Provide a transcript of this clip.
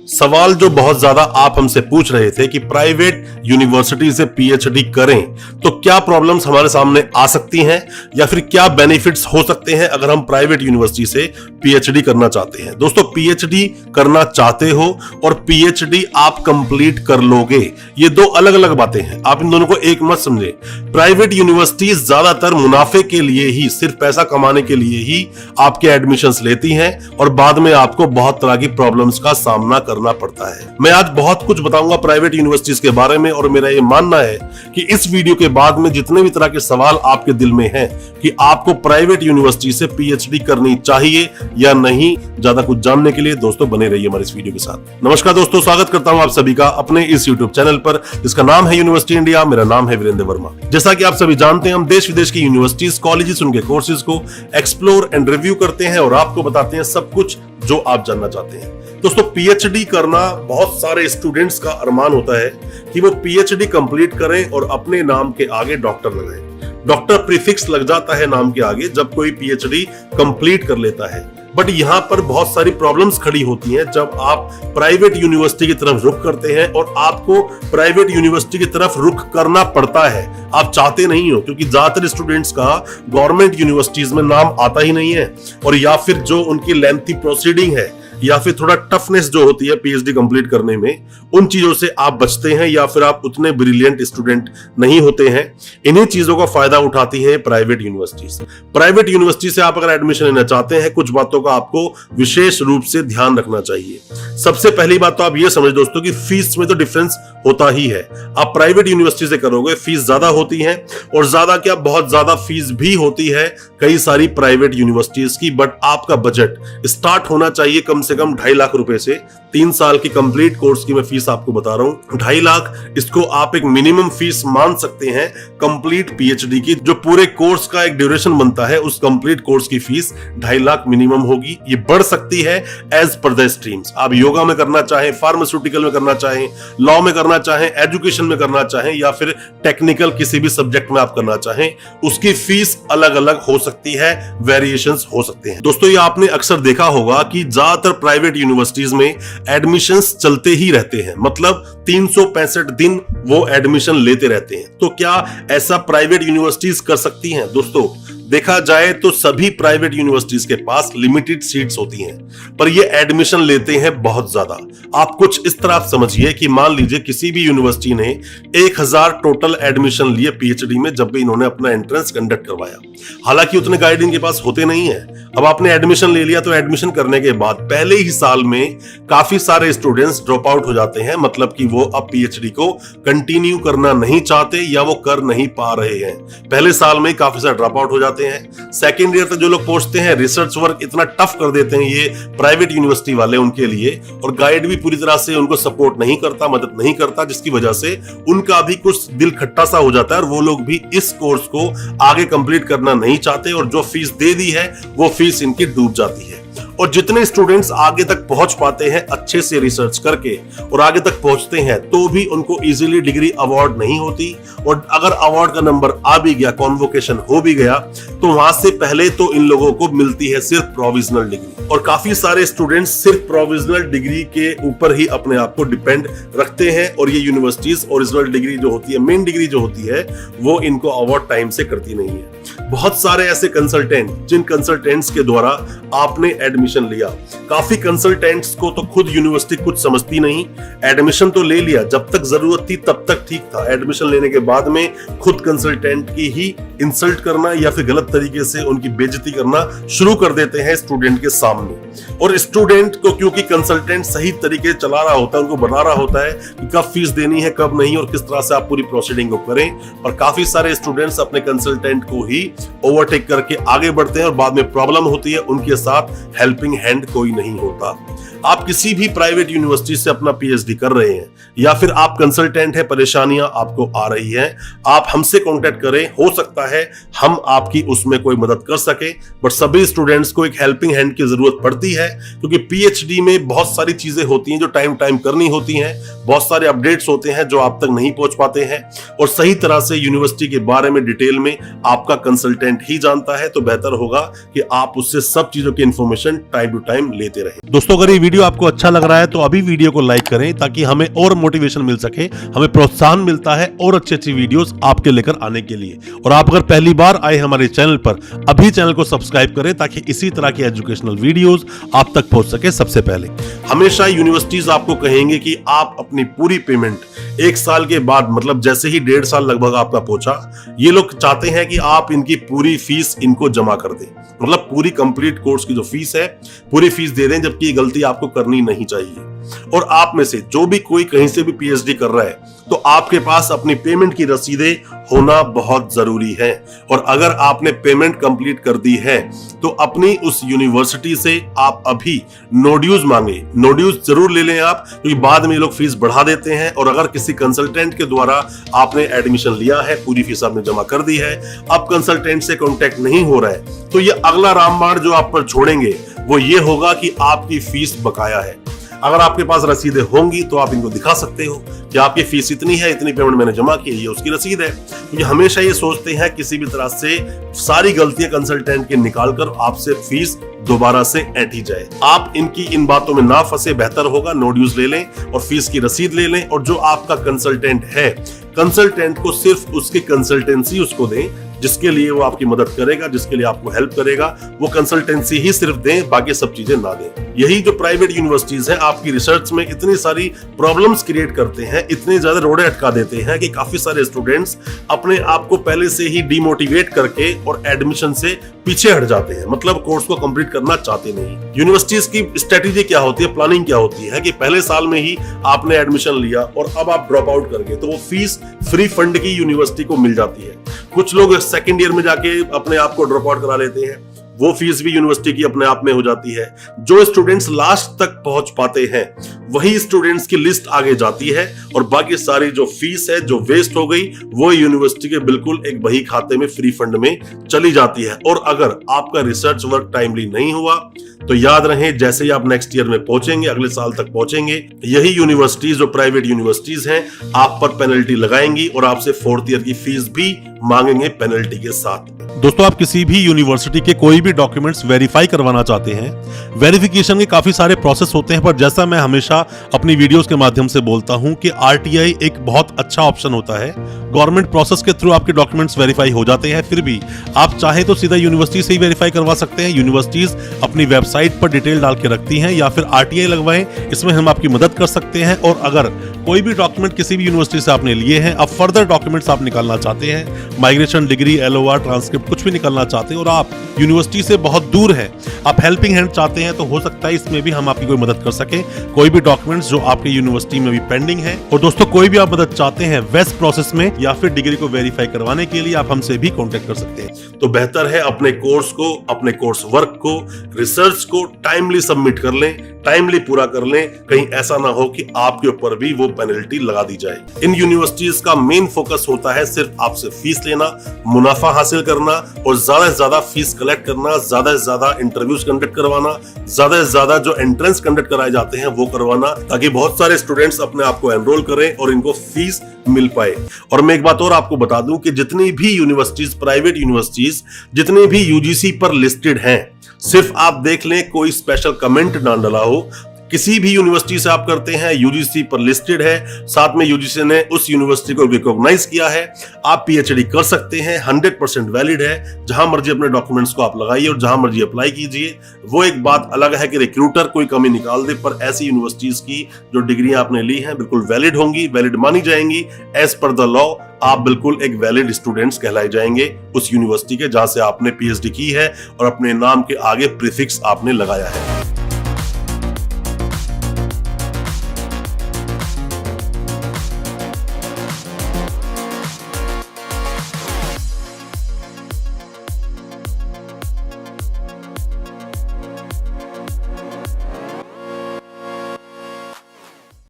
सवाल जो बहुत ज्यादा आप हमसे पूछ रहे थे कि प्राइवेट यूनिवर्सिटी से पीएचडी करें तो क्या प्रॉब्लम्स हमारे सामने आ सकती हैं या फिर क्या बेनिफिट्स हो सकते हैं अगर हम प्राइवेट यूनिवर्सिटी से पीएचडी करना चाहते हैं। दोस्तों, पीएचडी करना चाहते हो और पीएचडी आप कंप्लीट कर लोगे, ये दो अलग अलग बातें हैं। आप इन दोनों को एक मत समझे। प्राइवेट यूनिवर्सिटी ज्यादातर मुनाफे के लिए ही, सिर्फ पैसा कमाने के लिए ही आपके एडमिशंस लेती हैं और बाद में आपको बहुत तरह की प्रॉब्लम्स का सामना करना पड़ता है। मैं आज बहुत कुछ बताऊंगा प्राइवेट यूनिवर्सिटीज के बारे में और मेरा यह मानना है कि इस वीडियो के बाद में जितने भी तरह के सवाल आपके दिल में हैं कि आपको प्राइवेट यूनिवर्सिटी से पीएचडी करनी चाहिए या नहीं, ज्यादा कुछ जानने के लिए दोस्तों बने रहिए हमारे इस वीडियो के साथ। नमस्कार दोस्तों, स्वागत करता हूं आप सभी का अपने इस यूट्यूब चैनल पर जिसका नाम है यूनिवर्सिटी इंडिया। मेरा नाम है वीरेंद्र वर्मा। जैसा कि आप सभी जानते हैं, हम देश विदेश की यूनिवर्सिटीज, कॉलेजेस, उनके कोर्सेज को एक्सप्लोर एंड रिव्यू करते हैं और आपको बताते हैं सब कुछ जो आप जानना चाहते हैं। दोस्तों, पीएचडी करना बहुत सारे स्टूडेंट्स का अरमान होता है कि वो पीएचडी कंप्लीट करें और अपने नाम के आगे डॉक्टर लगाएं। डॉक्टर प्रीफिक्स लग जाता है नाम के आगे जब कोई पीएचडी कंप्लीट कर लेता है। बट यहां पर बहुत सारी प्रॉब्लम्स खड़ी होती हैं जब आप प्राइवेट यूनिवर्सिटी की तरफ रुख करते हैं और आपको प्राइवेट यूनिवर्सिटी की तरफ रुख करना पड़ता है। आप चाहते नहीं हो, क्योंकि ज्यादातर स्टूडेंट्स का गवर्नमेंट यूनिवर्सिटीज में नाम आता ही नहीं है, और या फिर जो उनकी लेंथी प्रोसीडिंग है या फिर थोड़ा टफनेस जो होती है पीएचडी कंप्लीट करने में, उन चीजों से आप बचते हैं या फिर आप उतने ब्रिलियंट स्टूडेंट नहीं होते हैं। इन्हीं चीजों का फायदा उठाती है प्राइवेट यूनिवर्सिटीज। प्राइवेट यूनिवर्सिटी से आप अगर एडमिशन लेना चाहते हैं, कुछ बातों का आपको विशेष रूप से ध्यान रखना चाहिए। सबसे पहली बात तो आप ये समझ दोस्तों कि फीस में तो डिफरेंस होता ही है। आप प्राइवेट यूनिवर्सिटी से करोगे, फीस ज्यादा होती है, और ज्यादा क्या, बहुत ज्यादा फीस भी होती है कई सारी प्राइवेट यूनिवर्सिटीज की। बट आपका बजट स्टार्ट होना चाहिए कम से कम 2.5 लाख रुपए से। 3 साल की कंप्लीट कोर्स की मैं फीस आपको बता रहा हूं, 2.5 लाख, इसको आप एक मिनिमम फीस मान सकते हैं कंप्लीट पीएचडी की। जो पूरे कोर्स का एक ड्यूरेशन बनता है, उस कंप्लीट कोर्स की फीस 2.5 लाख मिनिमम होगी। ये बढ़ सकती है एज पर द स्ट्रीम्स। आप योगा में करना चाहें, फार्मास्यूटिकल में करना चाहें, लॉ में करना चाहें, एजुकेशन में करना चाहें, या फिर टेक्निकल किसी भी सब्जेक्ट में आप करना चाहें, उसकी फीस अलग अलग हो सकती है, वेरिएशंस हो सकते हैं। दोस्तों, ये आपने अक्सर देखा होगा कि ज्यादातर प्राइवेट यूनिवर्सिटीज में एडमिशंस चलते ही रहते हैं, मतलब 365 दिन वो एडमिशन लेते रहते हैं। तो क्या ऐसा प्राइवेट यूनिवर्सिटीज कर सकती हैं? दोस्तों, देखा जाए तो सभी प्राइवेट यूनिवर्सिटीज के पास लिमिटेड सीट्स होती हैं, पर ये एडमिशन लेते हैं बहुत ज्यादा। आप कुछ इस तरह समझिए कि मान लीजिए किसी भी यूनिवर्सिटी ने 1000 टोटल एडमिशन लिए पीएचडी में जब भी इन्होंने अपना एंट्रेंस कंडक्ट करवाया। हालांकि उतने गाइड इनके पास होते नहीं है। अब आपने एडमिशन ले लिया तो एडमिशन करने के बाद पहले ही साल में काफी सारे स्टूडेंट्स ड्रॉप आउट हो जाते हैं, मतलब कि वो अब पीएचडी को कंटिन्यू करना नहीं चाहते या वो कर नहीं पा रहे हैं। पहले साल में काफी सारे ड्रॉप आउट हो जाते हैं। सेकेंड ईयर तक जो लोग पहुंचते हैं, रिसर्च वर्क इतना टफ कर देते हैं ये प्राइवेट यूनिवर्सिटी वाले उनके लिए, और गाइड भी पूरी तरह से उनको सपोर्ट नहीं करता, मदद नहीं करता, जिसकी वजह से उनका भी कुछ दिल खट्टा सा हो जाता है और वो लोग भी इस कोर्स को आगे कंप्लीट करना नहीं चाहते, और जो फीस दे दी है वो फीस इनकी डूब जाती है। और जितने स्टूडेंट्स आगे तक पहुंच पाते हैं अच्छे से रिसर्च करके और आगे तक पहुंचते हैं, तो भी उनको इजीली डिग्री अवार्ड नहीं होती, और अगर अवार्ड का नंबर आ भी गया, कॉन्वोकेशन हो भी गया, तो वहां से पहले तो इन लोगों को मिलती है सिर्फ प्रोविजनल डिग्री। और काफी सारे स्टूडेंट्स सिर्फ प्रोविजनल डिग्री के ऊपर ही अपने आप को डिपेंड रखते हैं, और ये यूनिवर्सिटीज ओरिजिनल डिग्री जो होती है, मेन डिग्री जो होती है, वो इनको अवार्ड टाइम से करती नहीं है। बहुत सारे ऐसे कंसल्टेंट, जिन कंसल्टेंट्स के द्वारा आपने एडमिशन लिया, काफी कंसल्टेंट्स को तो खुद यूनिवर्सिटी कुछ समझती नहीं। एडमिशन तो ले लिया, जब तक जरूरत थी तब तक ठीक था, एडमिशन लेने के बाद में खुद कंसल्टेंट की ही इंसल्ट करना या फिर गलत तरीके से उनकी बेइज्जती करना शुरू कर देते हैं स्टूडेंट के सामने। और स्टूडेंट को क्योंकि कंसल्टेंट सही तरीके से चला रहा होता है, उनको बता रहा होता है कि कब फीस देनी है, कब नहीं, और किस तरह से आप पूरी प्रोसीडिंग को करें, और काफी सारे स्टूडेंट्स अपने कंसल्टेंट को ही ओवरटेक करके आगे बढ़ते हैं और बाद में प्रॉब्लम होती है, उनके साथ हेल्पिंग हैंड कोई नहीं होता। आप किसी भी प्राइवेट यूनिवर्सिटी से अपना पीएचडी कर रहे हैं या फिर आप कंसल्टेंट हैं, परेशानियां आपको आ रही हैं, आप हमसे कांटेक्ट करें, हो सकता है हम आपकी उसमें कोई मदद कर सके। बट सभी स्टूडेंट्स को एक हेल्पिंग हैंड की जरूरत पड़ती है, क्योंकि पीएचडी में बहुत सारी चीजें होती हैं जो टाइम टाइम करनी होती हैं, बहुत सारे अपडेट्स होते हैं जो आप तक नहीं पहुंच पाते हैं, और सही तरह से यूनिवर्सिटी के बारे में डिटेल में आपका कंसल्टेंट ही जानता है। तो बेहतर होगा कि आप उससे सब चीजों की इंफॉर्मेशन टाइम टू टाइम लेते रहें। दोस्तों, अगर ये वीडियो वीडियो आपको अच्छा लग रहा है तो अभी वीडियो को लाइक करें ताकि हमें और मोटिवेशन मिल सके, हमें प्रोत्साहन मिलता है और अच्छी वीडियोस आपके लेकर आने के लिए। और आप अगर पहली बार आए हमारे चैनल पर, अभी चैनल को सब्सक्राइब करें ताकि इसी तरह की एजुकेशनल वीडियोस आप तक पहुंच सके सबसे पहले। हमेशा यूनिवर्सिटीज आपको कहेंगे कि आप अपनी पूरी पेमेंट 1 साल के बाद, मतलब जैसे ही 1.5 साल लगभग आपका पहुंचा, ये लोग चाहते हैं कि आप इनकी पूरी फीस इनको जमा कर दें, मतलब पूरी कंप्लीट कोर्स की जो फीस है पूरी फीस दे दें, जबकि ये गलती आपको करनी नहीं चाहिए। और आप में से जो भी कोई कहीं से भी पीएचडी कर रहा है तो आपके पास अपनी पेमेंट की रसीदें होना बहुत जरूरी है। और अगर आपने पेमेंट कंप्लीट कर दी है तो अपनी उस यूनिवर्सिटी से आप अभी नो ड्यूज मांगे। नो ड्यूज जरूर ले लें आप, क्योंकि बाद में ये लोग फीस बढ़ा देते हैं। और अगर किसी कंसल्टेंट के द्वारा आपने एडमिशन लिया है, पूरी फीस आपने जमा कर दी है, अब कंसल्टेंट से कांटेक्ट नहीं हो रहा है, तो ये अगला रामबाण जो आप पर छोड़ेंगे वो ये होगा कि आपकी फीस बकाया है। अगर आपके पास रसीदें होंगी तो आप इनको दिखा सकते हो कि आपकी फीस इतनी है, इतनी पेमेंट मैंने जमा की है, ये उसकी रसीद है। क्योंकि हमेशा ये सोचते हैं किसी भी तरह से सारी गलतियां कंसल्टेंट के निकालकर आपसे फीस दोबारा से ऐंठी जाए। आप इनकी इन बातों में ना फंसे, बेहतर होगा नो ड्यूज ले लें और फीस की रसीद ले लें। और जो आपका कंसल्टेंट है, कंसल्टेंट को सिर्फ उसकी कंसल्टेंसी उसको दें जिसके लिए वो आपकी मदद करेगा, जिसके लिए आपको हेल्प करेगा, वो कंसल्टेंसी ही सिर्फ दें, बाकी सब चीजें ना दें। यही जो प्राइवेट यूनिवर्सिटीज हैं आपकी रिसर्च में इतनी सारी प्रॉब्लम्स क्रिएट करते हैं, इतने ज्यादा रोड़े अटका देते हैं कि काफी सारे स्टूडेंट्स अपने आप को पहले से ही डिमोटिवेट करके और एडमिशन से पीछे हट जाते हैं, मतलब कोर्स को कंप्लीट करना चाहते नहीं। यूनिवर्सिटीज की स्ट्रेटेजी क्या होती है, प्लानिंग क्या होती है कि पहले साल में ही आपने एडमिशन लिया और अब आप ड्रॉप आउट कर गए तो वो फीस फ्री फंड की यूनिवर्सिटी को मिल जाती है। कुछ लोग सेकेंड ईयर में जाके अपने आप को ड्रॉप आउट करा लेते हैं, वो फीस भी यूनिवर्सिटी की अपने आप में हो जाती है। जो स्टूडेंट्स लास्ट तक पहुंच पाते हैं वही स्टूडेंट्स की लिस्ट आगे जाती है और बाकी सारी जो फीस है जो वेस्ट हो गई वो यूनिवर्सिटी के बिल्कुल एक बही खाते में फ्री फंड में चली जाती है। और अगर आपका रिसर्च वर्क टाइमली नहीं हुआ तो याद रहे, जैसे ही आप नेक्स्ट ईयर में पहुंचेंगे, अगले साल तक पहुंचेंगे, यही यूनिवर्सिटीज जो प्राइवेट यूनिवर्सिटीज हैं आप पर पेनल्टी लगाएंगी और आपसे 4th ईयर की फीस भी मांगेंगे पेनल्टी के साथ। दोस्तों, आप किसी भी यूनिवर्सिटी के कोई भी डॉक्यूमेंट्स वेरीफाई करवाना चाहते हैं, वेरिफिकेशन के काफी सारे प्रोसेस होते हैं, पर जैसा मैं हमेशा अपनी वीडियोस के माध्यम से बोलता हूं कि आरटीआई एक बहुत अच्छा ऑप्शन होता है। गवर्नमेंट प्रोसेस के थ्रू आपके डॉक्यूमेंट्स वेरीफाई हो जाते हैं, फिर भी आप चाहे तो सीधा यूनिवर्सिटी से ही वेरीफाई करवा सकते हैं। यूनिवर्सिटीज अपनी वेबसाइट पर डिटेल डाल के रखती हैं, या फिर आरटीआई लगवाएं, इसमें हम आपकी मदद कर सकते हैं। और अगर कोई भी डॉक्यूमेंट किसी भी यूनिवर्सिटी से आपने लिए हैं, अब फर्दर डॉक्यूमेंट्स आप निकालना चाहते हैं, माइग्रेशन, डिग्री, एलओआर, ट्रांसक्रिप्ट कुछ भी निकालना चाहते हैं और आप यूनिवर्सिटी से बहुत दूर हैं, आप हेल्पिंग हैंड चाहते हैं, तो हो सकता है इसमें भी हम आपकी कोई मदद कर सके। कोई भी डॉक्यूमेंट्स जो आपके यूनिवर्सिटी में भी पेंडिंग है, और दोस्तों कोई भी आप मदद चाहते हैं वेस्ट प्रोसेस में या फिर डिग्री को वेरीफाई करवाने के लिए, आप हमसे भी कांटेक्ट कर सकते हैं। तो बेहतर है अपने कोर्स को, अपने कोर्स वर्क को, रिसर्च को टाइमली सबमिट कर लें, टाइमली पूरा कर लें, कहीं ऐसा ना हो कि आपके ऊपर भी वो पेनल्टी लगा दी जाए। इन यूनिवर्सिटीज का मेन फोकस होता है सिर्फ आपसे फीस लेना, मुनाफा हासिल करना और ज्यादा से ज्यादा फीस कलेक्ट करना, ज्यादा से ज्यादा इंटरव्यूज कंडक्ट करवाना, ज्यादा से ज्यादा जो एंट्रेंस कंडक्ट कराए जाते हैं वो करवाना, ताकि बहुत सारे स्टूडेंट्स अपने आप को एनरोल करें और इनको फीस मिल पाए। और मैं एक बात और आपको बता दूं कि जितनी भी यूनिवर्सिटीज, प्राइवेट यूनिवर्सिटीज जितने भी यूजीसी पर लिस्टेड हैं, सिर्फ आप देख लें कोई स्पेशल कमेंट ना डला हो, किसी भी यूनिवर्सिटी से आप करते हैं, यूजीसी पर लिस्टेड है, साथ में यूजीसी ने उस यूनिवर्सिटी को रिकॉग्नाइज किया है, आप पीएचडी कर सकते हैं, 100% वैलिड है। जहां मर्जी अपने डॉक्यूमेंट्स को आप लगाइए और जहां मर्जी अप्लाई कीजिए। वो एक बात अलग है कि रिक्रूटर कोई कमी निकाल दे, पर ऐसी यूनिवर्सिटीज की जो डिग्रियां आपने ली हैं बिल्कुल वैलिड होंगी, वैलिड मानी जाएंगी। एज पर द लॉ आप बिल्कुल एक वैलिड स्टूडेंट्स कहलाए जाएंगे उस यूनिवर्सिटी के जहां से आपने पीएचडी की है और अपने नाम के आगे प्रीफिक्स आपने लगाया है।